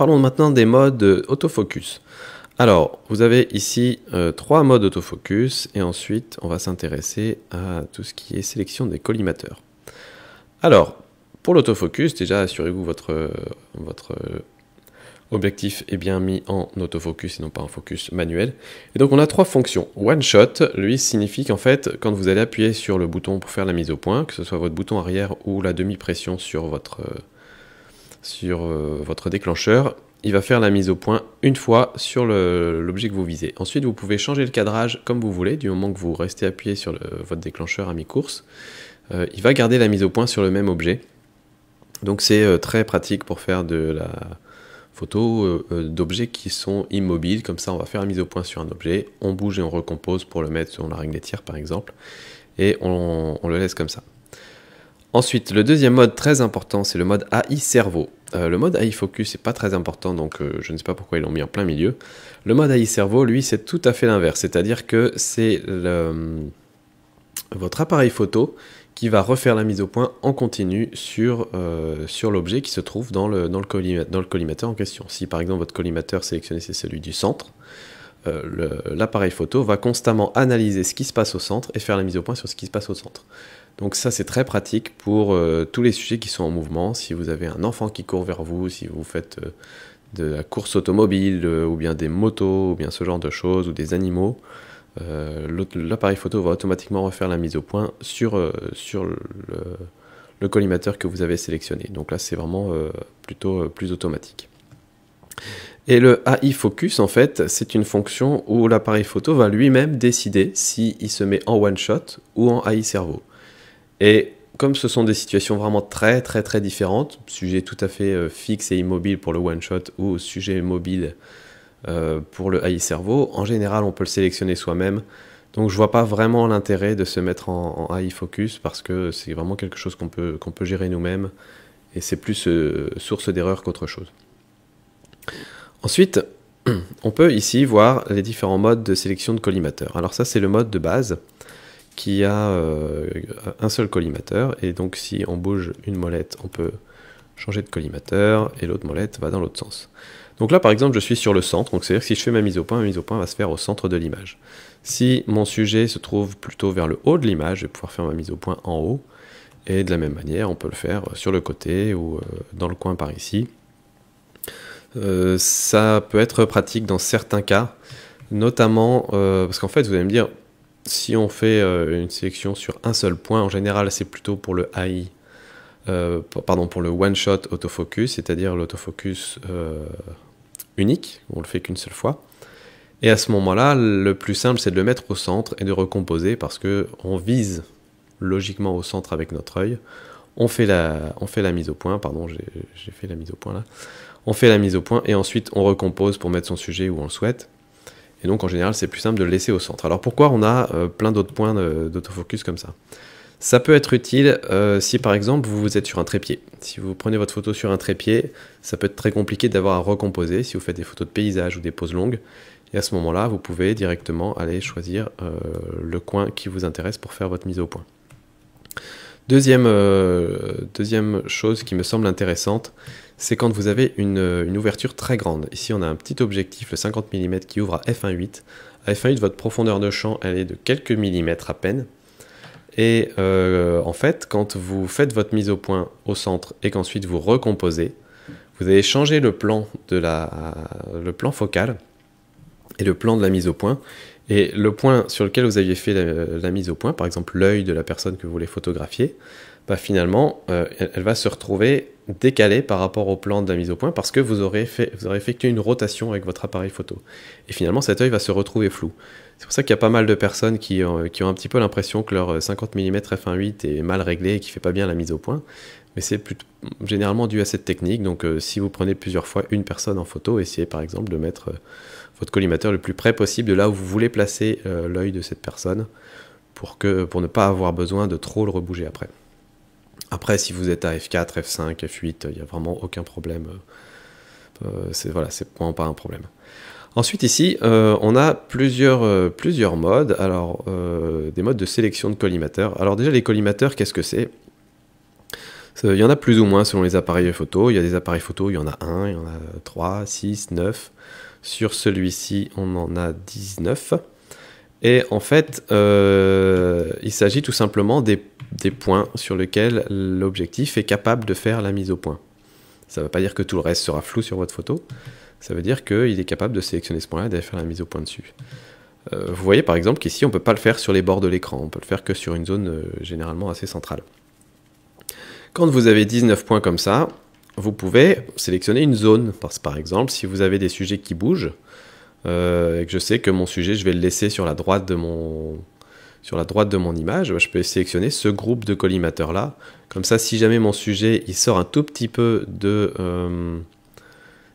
Parlons maintenant des modes autofocus. Alors, vous avez ici 3 modes autofocus et ensuite on va s'intéresser à tout ce qui est sélection des collimateurs. Alors, pour l'autofocus, déjà assurez-vous votre objectif est bien mis en autofocus et non pas en focus manuel. Et donc on a 3 fonctions. One shot, lui, signifie qu'en fait, quand vous allez appuyer sur le bouton pour faire la mise au point, que ce soit votre bouton arrière ou la demi-pression sur votre déclencheur, il va faire la mise au point une fois sur l'objet que vous visez. Ensuite, vous pouvez changer le cadrage comme vous voulez, du moment que vous restez appuyé sur votre déclencheur à mi-course. Il va garder la mise au point sur le même objet. Donc c'est très pratique pour faire de la photo d'objets qui sont immobiles. Comme ça, on va faire la mise au point sur un objet, on bouge et on recompose pour le mettre selon la règle des tiers par exemple, et on le laisse comme ça. Ensuite, le deuxième mode très important, c'est le mode AI cerveau. Le mode AI focus n'est pas très important, donc je ne sais pas pourquoi ils l'ont mis en plein milieu. Le mode AI cerveau, lui, c'est tout à fait l'inverse, c'est-à-dire que c'est votre appareil photo qui va refaire la mise au point en continu sur l'objet qui se trouve dans le collimateur en question. Si par exemple votre collimateur sélectionné c'est celui du centre, l'appareil photo va constamment analyser ce qui se passe au centre et faire la mise au point sur ce qui se passe au centre. Donc ça c'est très pratique pour tous les sujets qui sont en mouvement. Si vous avez un enfant qui court vers vous, si vous faites de la course automobile ou bien des motos ou bien ce genre de choses ou des animaux, l'appareil photo va automatiquement refaire la mise au point sur le collimateur que vous avez sélectionné. Donc là c'est vraiment plutôt plus automatique. Et le AI Focus, en fait, c'est une fonction où l'appareil photo va lui-même décider s'il se met en one shot ou en AI cerveau. Et comme ce sont des situations vraiment très différentes, sujet tout à fait fixe et immobile pour le one shot ou sujet mobile pour le AI cerveau, en général on peut le sélectionner soi-même. Donc je vois pas vraiment l'intérêt de se mettre en AI Focus parce que c'est vraiment quelque chose qu'on peut gérer nous-mêmes et c'est plus source d'erreur qu'autre chose. Ensuite, on peut ici voir les différents modes de sélection de collimateur. Alors ça c'est le mode de base qui a un seul collimateur et donc si on bouge une molette on peut changer de collimateur et l'autre molette va dans l'autre sens. Donc là par exemple je suis sur le centre, donc c'est-à-dire que si je fais ma mise au point va se faire au centre de l'image. Si mon sujet se trouve plutôt vers le haut de l'image, je vais pouvoir faire ma mise au point en haut et de la même manière on peut le faire sur le côté ou dans le coin par ici. Ça peut être pratique dans certains cas, notamment parce qu'en fait vous allez me dire si on fait une sélection sur un seul point, en général c'est plutôt pour le AI, pour le one shot autofocus, c'est-à-dire l'autofocus unique, on le fait qu'une seule fois. Et à ce moment-là, le plus simple c'est de le mettre au centre et de recomposer parce que on vise logiquement au centre avec notre œil. On fait la mise au point, pardon, j'ai fait la mise au point là. On fait la mise au point et ensuite on recompose pour mettre son sujet où on le souhaite. Et donc en général c'est plus simple de le laisser au centre. Alors pourquoi on a plein d'autres points d'autofocus comme ça? Ça peut être utile si par exemple vous êtes sur un trépied. Si vous prenez votre photo sur un trépied, ça peut être très compliqué d'avoir à recomposer si vous faites des photos de paysage ou des poses longues. Et à ce moment-là, vous pouvez directement aller choisir le coin qui vous intéresse pour faire votre mise au point. Deuxième chose qui me semble intéressante, c'est quand vous avez une ouverture très grande. Ici, on a un petit objectif, le 50 mm, qui ouvre à f1.8. À f1.8, votre profondeur de champ, elle est de quelques millimètres à peine. Et en fait, quand vous faites votre mise au point au centre et qu'ensuite vous recomposez, vous allez changer le plan focal et le plan de la mise au point. Et le point sur lequel vous aviez fait la mise au point, par exemple l'œil de la personne que vous voulez photographier, bah finalement, elle va se retrouver décalée par rapport au plan de la mise au point parce que vous aurez effectué une rotation avec votre appareil photo. Et finalement, cet œil va se retrouver flou. C'est pour ça qu'il y a pas mal de personnes qui ont un petit peu l'impression que leur 50 mm f1.8 est mal réglé et qui ne fait pas bien la mise au point. Mais c'est généralement dû à cette technique. Donc si vous prenez plusieurs fois une personne en photo, essayez par exemple de mettre votre collimateur le plus près possible de là où vous voulez placer l'œil de cette personne pour ne pas avoir besoin de trop le rebouger après. Après, si vous êtes à F4, F5, F8, il n'y a vraiment aucun problème. C'est vraiment pas un problème. Ensuite ici, on a plusieurs modes. Alors, des modes de sélection de collimateurs. Alors déjà, les collimateurs, qu'est-ce que c'est? Il y en a plus ou moins selon les appareils photo. Il y a des appareils photo, il y en a 1, il y en a 3, 6, 9. Sur celui-ci, on en a 19. Et en fait, il s'agit tout simplement des points sur lesquels l'objectif est capable de faire la mise au point. Ça ne veut pas dire que tout le reste sera flou sur votre photo. Ça veut dire qu'il est capable de sélectionner ce point-là et d'aller faire la mise au point dessus. Vous voyez par exemple qu'ici, on ne peut pas le faire sur les bords de l'écran. On peut le faire que sur une zone généralement assez centrale. Quand vous avez 19 points comme ça, vous pouvez sélectionner une zone. Par exemple, si vous avez des sujets qui bougent, et que je sais que mon sujet, je vais le laisser sur la droite de mon image, je peux sélectionner ce groupe de collimateurs-là. Comme ça, si jamais mon sujet il sort un tout petit peu de...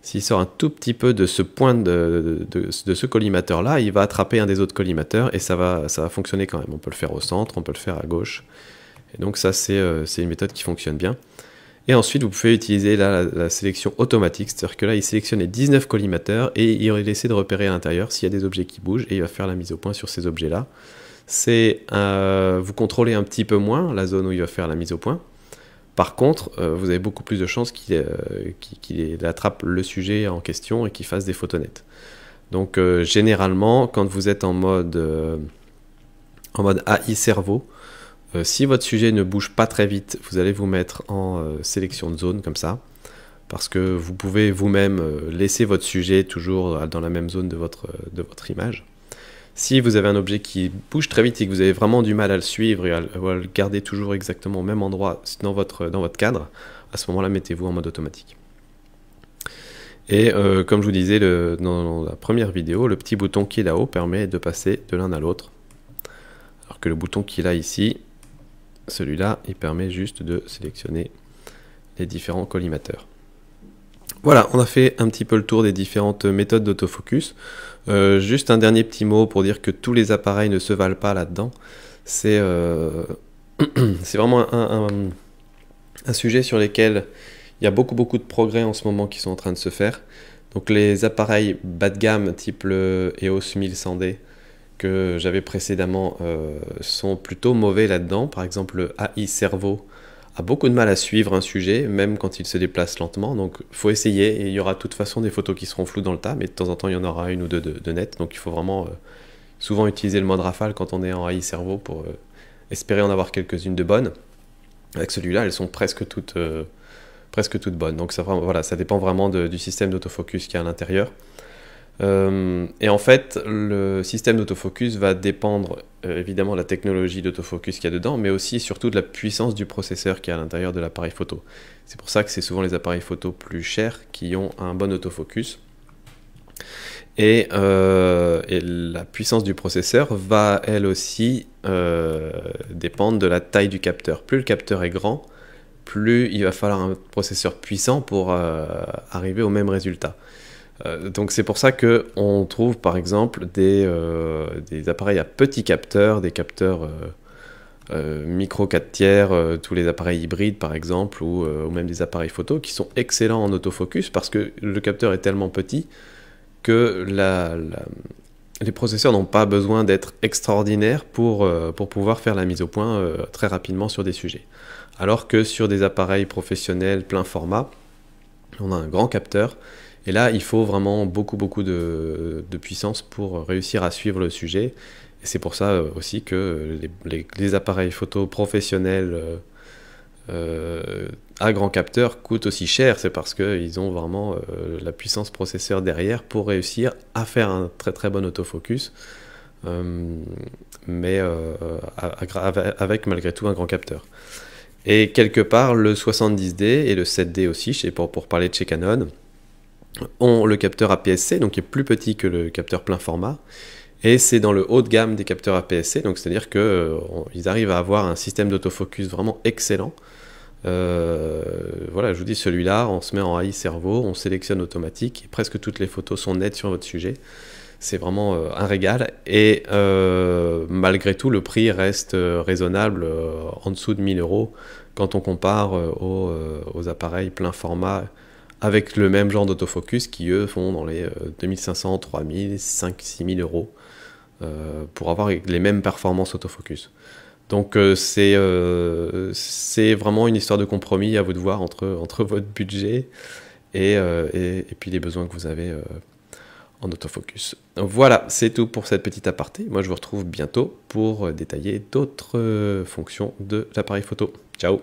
s'il sort un tout petit peu de ce point de ce collimateur-là, il va attraper un des autres collimateurs et ça va fonctionner quand même. On peut le faire au centre, on peut le faire à gauche. Et donc ça, c'est une méthode qui fonctionne bien. Et ensuite, vous pouvez utiliser la sélection automatique, c'est-à-dire que là, il sélectionne les 19 collimateurs et il essaie de repérer à l'intérieur s'il y a des objets qui bougent et il va faire la mise au point sur ces objets-là. Vous contrôlez un petit peu moins la zone où il va faire la mise au point. Par contre, vous avez beaucoup plus de chances qu'il attrape le sujet en question et qu'il fasse des photos nettes. Donc généralement, quand vous êtes en mode AI cerveau, si votre sujet ne bouge pas très vite, vous allez vous mettre en sélection de zone comme ça, parce que vous pouvez vous-même laisser votre sujet toujours dans la même zone de votre image. Si vous avez un objet qui bouge très vite et que vous avez vraiment du mal à le suivre et à le garder toujours exactement au même endroit dans votre cadre, à ce moment-là, mettez-vous en mode automatique. Et comme je vous disais dans la première vidéo, le petit bouton qui est là-haut permet de passer de l'un à l'autre. Alors que le bouton qui est là ici, celui-là, il permet juste de sélectionner les différents collimateurs. Voilà, on a fait un petit peu le tour des différentes méthodes d'autofocus. Juste un dernier petit mot pour dire que tous les appareils ne se valent pas là-dedans. C'est vraiment un sujet sur lequel il y a beaucoup de progrès en ce moment qui sont en train de se faire. Donc les appareils bas de gamme type le EOS 1100D que j'avais précédemment sont plutôt mauvais là-dedans. Par exemple, le AI Cerveau a beaucoup de mal à suivre un sujet, même quand il se déplace lentement. Donc, il faut essayer. Et il y aura de toute façon des photos qui seront floues dans le tas, mais de temps en temps, il y en aura une ou deux de nettes. Donc, il faut vraiment souvent utiliser le mode rafale quand on est en AI Cerveau pour espérer en avoir quelques-unes de bonnes. Avec celui-là, elles sont presque toutes bonnes. Donc, voilà, ça dépend vraiment du système d'autofocus qu'il y a à l'intérieur. Et en fait, le système d'autofocus va dépendre évidemment de la technologie d'autofocus qu'il y a dedans, mais aussi et surtout de la puissance du processeur qui est à l'intérieur de l'appareil photo. C'est pour ça que c'est souvent les appareils photo plus chers qui ont un bon autofocus. Et la puissance du processeur va elle aussi dépendre de la taille du capteur. Plus le capteur est grand, plus il va falloir un processeur puissant pour arriver au même résultat. Donc c'est pour ça qu'on trouve par exemple des appareils à petits capteurs, des capteurs micro 4 tiers, tous les appareils hybrides par exemple, ou même des appareils photo qui sont excellents en autofocus parce que le capteur est tellement petit que les processeurs n'ont pas besoin d'être extraordinaires pour pouvoir faire la mise au point très rapidement sur des sujets. Alors que sur des appareils professionnels plein format, on a un grand capteur. Et là, il faut vraiment beaucoup de puissance pour réussir à suivre le sujet. Et c'est pour ça aussi que les appareils photo professionnels à grand capteur coûtent aussi cher. C'est parce qu'ils ont vraiment la puissance processeur derrière pour réussir à faire un très bon autofocus. Mais avec malgré tout un grand capteur. Et quelque part, le 70D et le 7D aussi, pour parler de chez Canon, ont le capteur APS-C, donc qui est plus petit que le capteur plein format, et c'est dans le haut de gamme des capteurs APS-C, donc c'est-à-dire qu'ils arrivent à avoir un système d'autofocus vraiment excellent. Voilà, je vous dis, celui-là, on se met en AI cerveau, on sélectionne automatique, et presque toutes les photos sont nettes sur votre sujet. C'est vraiment un régal, et malgré tout, le prix reste raisonnable, en dessous de 1000 € quand on compare aux appareils plein format avec le même genre d'autofocus qui, eux, font dans les 2500, 3000, 5 000, 6 000 € pour avoir les mêmes performances autofocus. Donc c'est vraiment une histoire de compromis à vous de voir entre votre budget et puis les besoins que vous avez en autofocus. Donc voilà, c'est tout pour cette petite aparté. Moi je vous retrouve bientôt pour détailler d'autres fonctions de l'appareil photo. Ciao!